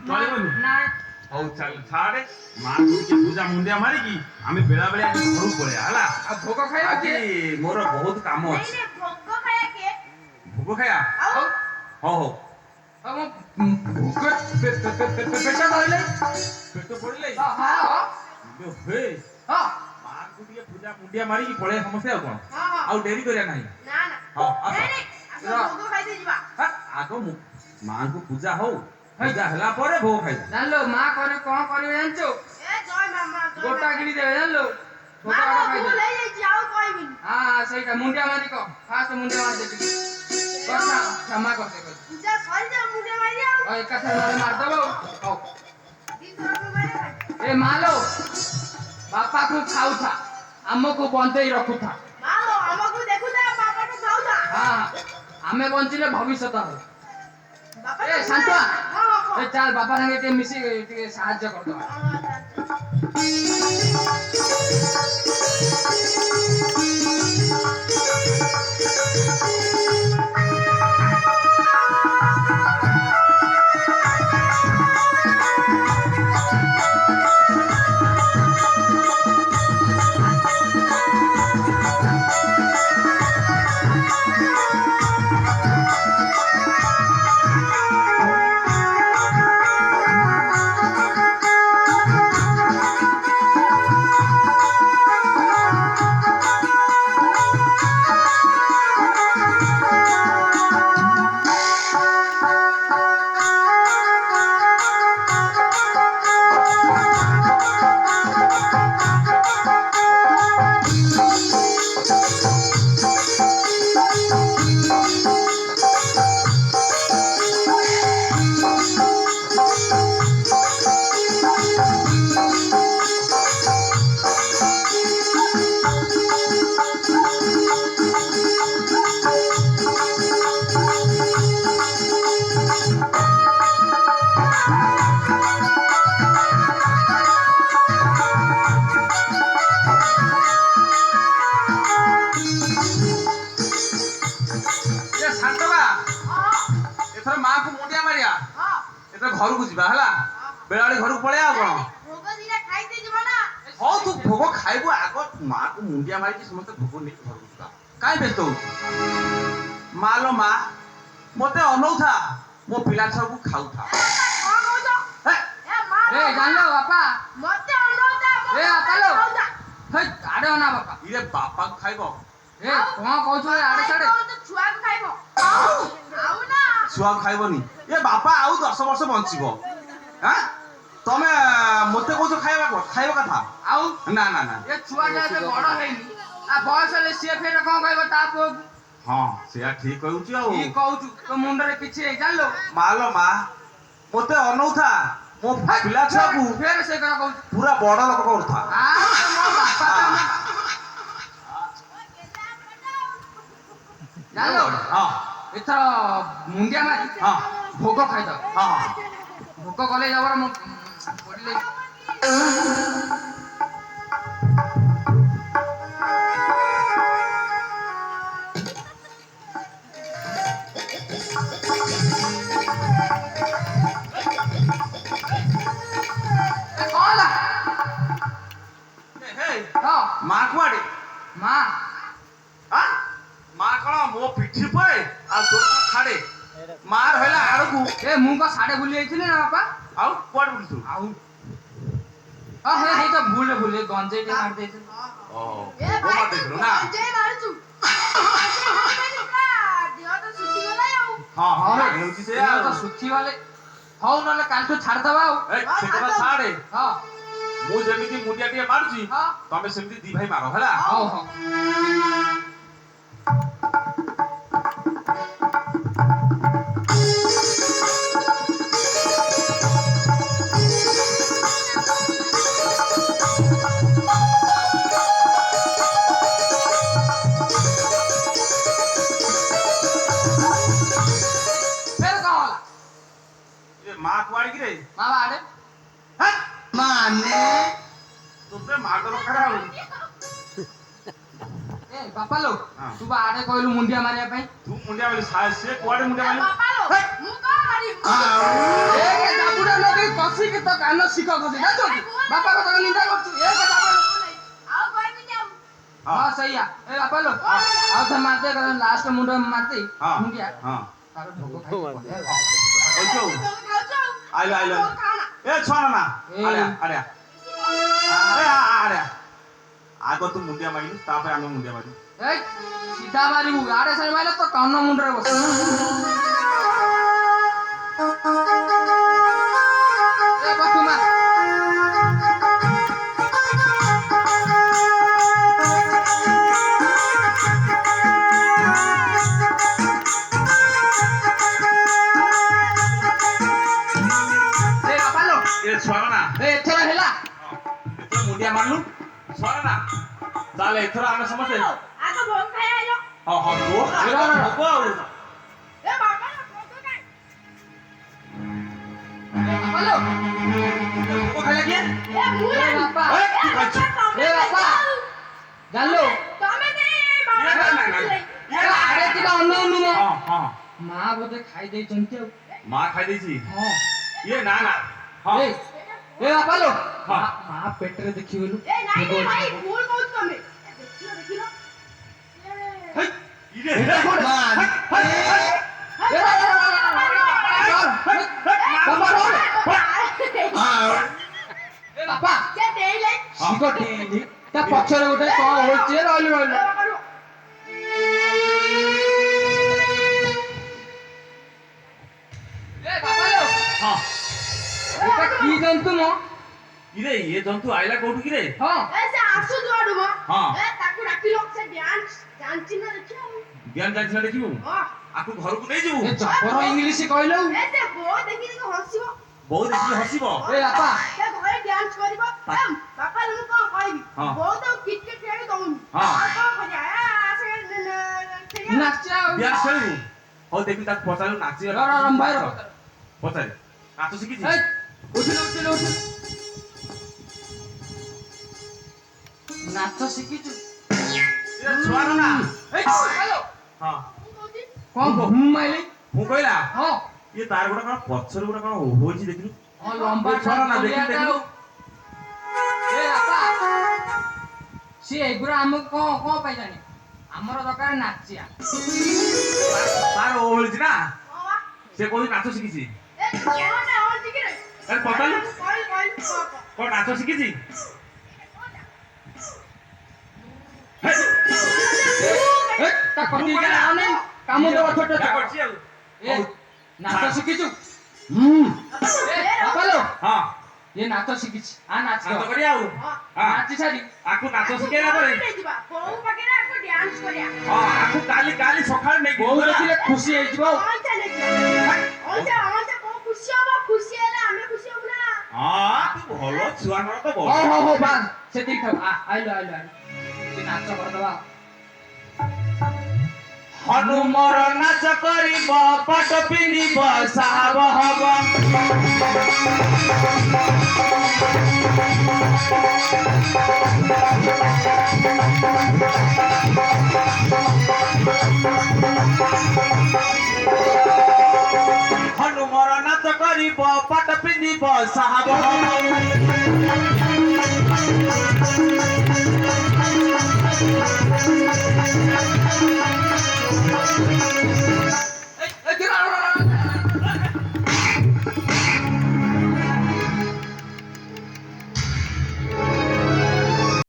ଚଳିବନି ନାଇଁ ହଉ ଚାଲ ଛାଡେ ମାଙ୍କୁ ଟିକେ ପୂଜା ମୁଣ୍ଡିଆ ମାରିକି ଆମେ ବେଳା ବେଳେ ଆଜି ଘରକୁ ପଳେଇବା ହେଲା ଆଉ ଭୋଗ ଖାଇବା ଆଜି ମୋର ବହୁତ କାମ नहीं ଅଛି नहीं भोग खाया के ଭୋଗ ଖାଇବା आओ ହଉ ହଉ ଆଉ ମୋ ଭୋଗ ପେଟ ଧରିଲେ ପେଟ ପଡିଲେ ହଁ ହଁ ହେ ହଁ ମାଙ୍କୁ ଟିକେ ପୂଜା ମୁଣ୍ଡିଆ ମାରିକି ପଳେଇବା ସମସ୍ତେ ଆଉ କଣ हाँ हाँ ଆଉ ଡେରି କରିବା ନାହିଁ ना ना ହଉ ଆସ नहीं नहीं रा। आप भोग खाई दीजिए ହେ, ଆଗ ମାଙ୍କୁ ପୂଜା ହଉ ପୂଜା ହେଲା ପରେ ଭୋଗ ଖାଇବା ଜାଣିଲୁ ମା କଣ କରିବେ ଜାଣିଛୁ ए जय मामा ଗୋଟା କିଣି ଦେବେ ଜାଣିଲୁ ଭୋଗ माँ ଆଗ को ଖାଇଦେବେ भूल है ये जाओ कोई भी ହଁ ସେଇଟା ମୁଣ୍ଡିଆ ମାରି କହ ଫାଷ୍ଟ ମୁଣ୍ଡିଆ ମାରି ଦେବି କଥା କ୍ଷମା କରିଦେ पूजा सही जा मुझे मारिया ଆଉ ଏକାଥରେ ନହେଲେ ମାରିଦବ ହଉ दिन तरह में मारिया ଏ ମାଲୋ ବାପାକୁ ଖାଉଥା ଆମକୁ ବଞ୍ଚେଇ ରଖୁଥା मालो हमको देखो ता पापा को खाओ ता ହଁ ଆମେ ବଞ୍ଚିଲେ ଭବିଷ୍ୟତ ହବ पापा ଏ ଶାନ୍ତୁଆ हां हां ଏ ଚାଲ ବାପା ସାଙ୍ଗେ ଟିକେ ମିଶି ଟିକେ ସାହାଯ୍ୟ କରିଦବା ଏ ଶାନ୍ତବା हां ଏଥର ମାକୁ ମୁଣ୍ଡିଆ ମାରିଆ हां ଏଥର ଘରକୁ ଯିବା ହେଲା ବେଳାବେଳେ ଘରକୁ ପଳେଇବା ଆଉ କଣ भोग दिना खाई दीजिए ना ହଉ ତୁ ଭୋଗ ଖାଇବୁ ଆଗ ମାକୁ ମୁଣ୍ଡିଆ ମାରିକି ସମସ୍ତେ ଭୋଗ ନେଇକି ଘରକୁ ଯିବା କାହିଁ ବ୍ୟସ୍ତ ହଉଛୁ ମା ଲୋ ମା ମତେ ଅନଉଥା ମୋ ପିଲା ଛୁଆକୁ ଖାଉଥା कौन हो जो ହେ, ए मां ଏ ଜାଣିଲ ବାପା मते अनुरोध ए अकालो। ହେଇ ଆଡେ ଅନା ବାପା ଇରେ ବାପାକୁ ଖାଇବ ଏ କଣ କହୁଛୁ ଏ ଆଡେ ସାଡେ तो छुआ को खाइबो आउ ना ଛୁଆକୁ ଖାଇବନି ଏ ବାପା ଆଉ 10 ବର୍ଷ ବଞ୍ଚିବ ହାଁ ତମେ ମତେ କହୁଛ ଖାଇବା କଥା ଆଉ ନା ନା ନା ଏ ଛୁଆଟା ଏବେ ବଡ ହେଇନି ଆ ବୟସ ହେଲେ ସିଏ ଫେର କଣ କହିବ ତା ପୁଅକୁ ହଁ ସେଇଆ ଠିକ କହୁଛି ଆଉ କି କହୁଛୁ ତୋ ମୁଣ୍ଡରେ କିଛି ହେଇ ଜାଣିଲୁ ମା ଲୋ ମା ମତେ ଅନଉଥା ମୋ ପିଲା ଛୁଆକୁ ଫେର ସେ କଥା କହୁଛୁ ପୁରା ବଡ ଲୋକ କରୁଥା ଆଉ ତ ମୋ ବାପା ତ ଜାଣିଲୁ ହଁ ଏଥର ମୁଣ୍ଡିଆ ମାରି ହଁ ଭୋଗ ଖାଇଦବ ହଁ ହଁ ଭୋଗ କଲେ ଜବର ମୁଁ ପଡ଼ିଲେ ଏ କଣ ହେଲା ହେ ହଁ ମା କୁଆଡେ ମା ଆଁ? ମା କଣ ମୋ ପିଠି ପଏ ଆଉ ତୋର କଣ ଛାଡେ ମା ରହିଲା ଆଡକୁ ଏ ମୁଁ କଣ ସାଡେ ବୁଲି ଯାଇଥିଲି ନା ବାପା ଆଉ କୁଆଡେ ବୁଲୁଛୁ ଆଉ ହଁ ହେ ହେଇ ତ ଭୁଲ ଗଞ୍ଜେଇ ଟିକେ ମାରି ଦେଇଥିଲି ଓହୋ ए ଭୋଗ भाई ଦେଇଥିଲୁ ନା जय मारचू देह तो सुखी गला आउ ହଁ ହଁ ହଁ ହେଉଛି ସେ ଦେହ ଆଉ ତ ଶୁଖି ଗଲେ ହଉ ନହେଲେ କାଲିଠୁ ଛାଡିଦବା ଆଉ ଏ ସେ କଥା ଛାଡେ ହଁ ମୁଁ ଯେମିତି ମୁଣ୍ଡିଆ ଟିକେ ମାରୁଛି ହଁ ତମେ ସେମିତି ଦି ଭାଇ ମାର ହେଲା ହଉ ହଉ ଫେର କଣ ହେଲା ଏ ମା କୁଆଡେ କିରେ ମା ବାଡେ ହେ ମାନେ ତୋତେ ମାର ଦରକାର ଆଉ ଏ ବାପା ଲୋ ହଁ। ତୁ ବା ଆଡେ କହିଲୁ ମୁଣ୍ଡିଆ ମାରିବା ପାଇଁ ତୁ ମୁଣ୍ଡିଆ ମାରି ସେ କୁଆଡେ ମୁଣ୍ଡିଆ ମାରି बापा लो मु का मारी ଏ ଜାବୁଡା ଲୋ ଆସିକି ତ କାନ ଶିଖ ଖସି ଜାଣିଛୁ ବାପା କଥା ନିନ୍ଦା କରୁଛୁ ଏ କଥା ଆଉ କହିବିନି ଆଉ ହଁ ସେଇଆ ଏ ବାପା ଲୋ ଆଉ ତ ମାରତେ ଲାଷ୍ଟ ମୁଣ୍ଡ ମାରତେ ହଁ ମୁଣ୍ଡିଆ ହଁ ତାର ଢୋକ ଖାଇ ଓଇଚୁ ଖାଉଛୁ ଆଇଲ ଆଇଲ ଖାଉନା ଏ ଛୁଆ ନା ଏ। ଆଡିଆ ଆଡିଆ ଆରେ ଆଡିଆ ଆଗ ତୁ ମୁଣ୍ଡିଆ ମାରିଲୁ ତାପରେ ଆମେ ମୁଣ୍ଡିଆ ମାରିଲୁ ଏ ସିଧା ମାରିବୁ ଆଡେ ସାଇଡ ମାରିଲେ ତ କାନ ମୁଣ୍ଡରେ ବସ ଏ ବସୁ ମା ଏ ବାପା ଲୋ ଏ ଛୁଆ ନା ଏ ଏଥର ହେଲା ଏଥର ମୁଣ୍ଡିଆ ମାରିଲୁ ଛୁଆ ନା ତାହେଲେ ଏଥର ଆମେ ସମସ୍ତେ ଆଗ ଭୋଗ ଖାଇ ଆଇଲ ହଁ ହଁ ତୁ ହବ ଆଉ ଏ ବାବା ନା ଭୋଗ ଖାଇ ବାପା ଲୋ ଭୋଗ ଖାଇଲା କିଏ ଏ ମୁଁ ଏ ବାପା ଏ, କି ଖାଇଛୁ? ଏ ବାପା ଜାଣିଲୁ ତମେ ଦେ ଇଏ ନା, ନା, ନା। ଏ ଆଡେ ଟିକେ ଅନଉନୁ ମ ହଁ ହଁ ମା ବୋଧେ ଖାଇ ଦେଇଛନ୍ତି ଆଉ ମା ଖାଇ ଦେଇଛି ହଁ ଇଏ ନା ନା ହଁ ଏ ଏ ବାପା ଲୋ ହଁ। ମା ପେଟରେ ଦେଖିବେଲୁ ଏ ନାଇଁ ନାଇଁ ଭାଇ ଭୁଲ କହୁଛ ତମେ ଦେଖିଲ ଦେଖିଲ ହେଇ, ଇରେ ଏଇଟା କୋଉଠି? ଏ ବାପା ସେ ଦେଇଲେ ଶିଗଟି ତା ପଛରେ ଗୋଟେ କଣ ହଉଛି ରହିଲୁ ରହିଲୁ ଏ ବାପା ଲୋ ହଁ ଏଟା କି ଜନ୍ତୁ ମ ଇରେ ଇଏ ଜନ୍ତୁ ଆଇଲା କୋଉଠୁ କିରେ ହଁ ଏ ସେ ଆସୁ ଯୁଆଡୁ ମ ହଁ। ଏ ତାକୁ ଡାକିଲ ସେ ଡ୍ୟାନ୍ସ ଜାଣିଛି ନା ଦେଖିଆ ଆଉ ଜ୍ଞାନ ଜାଣିଥିଲା ଦେଖିବୁ ହଁ ଆକୁ ଘରକୁ ନେଇଯିବୁ ଏ ଜବର ଇଂଲିଶ କହିଲୁ ଏ ସେ ବୋଉ ଦେଖି ଦେଖି ହସିବ ବୋଉ ଦେଖିକି ହସିବ ଏ ବାପା ସେ ଘରେ ଡ୍ୟାନ୍ସ କରିବ ଏ ବାପା ମୁଁ କଣ କହିବି ହଁ। ବୋଉ ତ କ୍ରିକେଟ ଖେଳି ଦଉନି ହଁ। ଆଉ କଣ କରିବା ଏ ଆସେ ଖେଳିଆ ନାଚ ଆଉ ଡ୍ୟାନ୍ସ ଖେଳିବୁ ହଉ ଦେଖି ତାକୁ ପଚାରିବୁ ନାଚିବା ଭାଇ ପଚାରେ ନାଚ ଶିଖିଛି ଏ ଉଠିଲୁ ଉଠିଲୁ ଉଠିଲୁ ନାଚ ଶିଖିଛୁ ଇରେ ଛୁଆର ନା ଏ ହ୍ୟାଲୋ ହଁ ମୁଁ କହୁଛି କଣ ଘୁମ ମାଇଲି ମୁଁ କହିଲା ହଁ ଇଏ ତାର ଗୋଟେ କଣ ପଛରେ ଗୋଟେ କଣ ହଉଛି ଦେଖିଲୁ ହଁ ଲମ୍ବା ଏ ଛୁଆର ନା ଦେଖିଲୁ ଟା ଦେଖିଲୁ ଏ ବାପା ସିଏ ଏଗୁରା ଆମକୁ କଣ କଣ ପାଇଁ ଜାଣି ଆମର ଦରକାର ନାଚିଆ ତାର ଓହଳିଛି ନା ହଁ ବା ସେ କହୁଛି ନାଚ ଶିଖିଛି ଏ କଣଟା ହଉଛି କି ରେ ଆରେ ପଚାରିଲୁ କହିଲି କହିଲି କହ କଣ ନାଚ ଶିଖିଛି ଏ ତା କଟି ଗଲା ଆନେ କାମ ଦବ ଛୋଟ ଯାହା ଛୁଆ କରିଛି ଆଉ ଏ ନାଚ ଶିଖିଛୁ ଏ ବାପା ଲୋ ହଁ ଏ ନାଚ ଶିଖିଛି ଆ ନାଚ ନାଚ କରିବା ଆଉ ହଁ ହଁ ନାଚି ସାରି ଆକୁ ନାଚ ଶିଖେଇଲା ପରେ ଯିବା ବୋଉ ପାଖରେ ଆକୁ ଡ୍ୟାନ୍ସ କରିବା ହଁ ଆକୁ କାଲି କାଲି ସକାଳେ ନେଇକି ବୋଉ ଯିବୁ ହେଲା। ଦେଖିଲେ ଖୁସି ହେଇଯିବ ଆଉ। ଅଇଁଠା ନେଇଯିବା ଅଇଁଠା ବୋଉ ଖୁସି ହବ ଖୁସି ହେଲେ ଆମେ ଖୁସି ହବୁ ନା ହଁ ତୁ ଭଲ ଛୁଆଙ୍କର ତ ଭଲ ହଉ ହଉ ହଉ ବାସ୍ ସେତିକି ଥାଉ ଆଇଲ ଆଇଲ ଆଇଲ ସେ ନାଚ କରିଦବା ହନୁମର ନାଚ କରିବ ପାଟ ପିନ୍ଧିବ ସାହବ ହବ ହନୁମର ନାଚ କରିବ ପାଟ ପିନ୍ଧିବ ସାହବ ହବ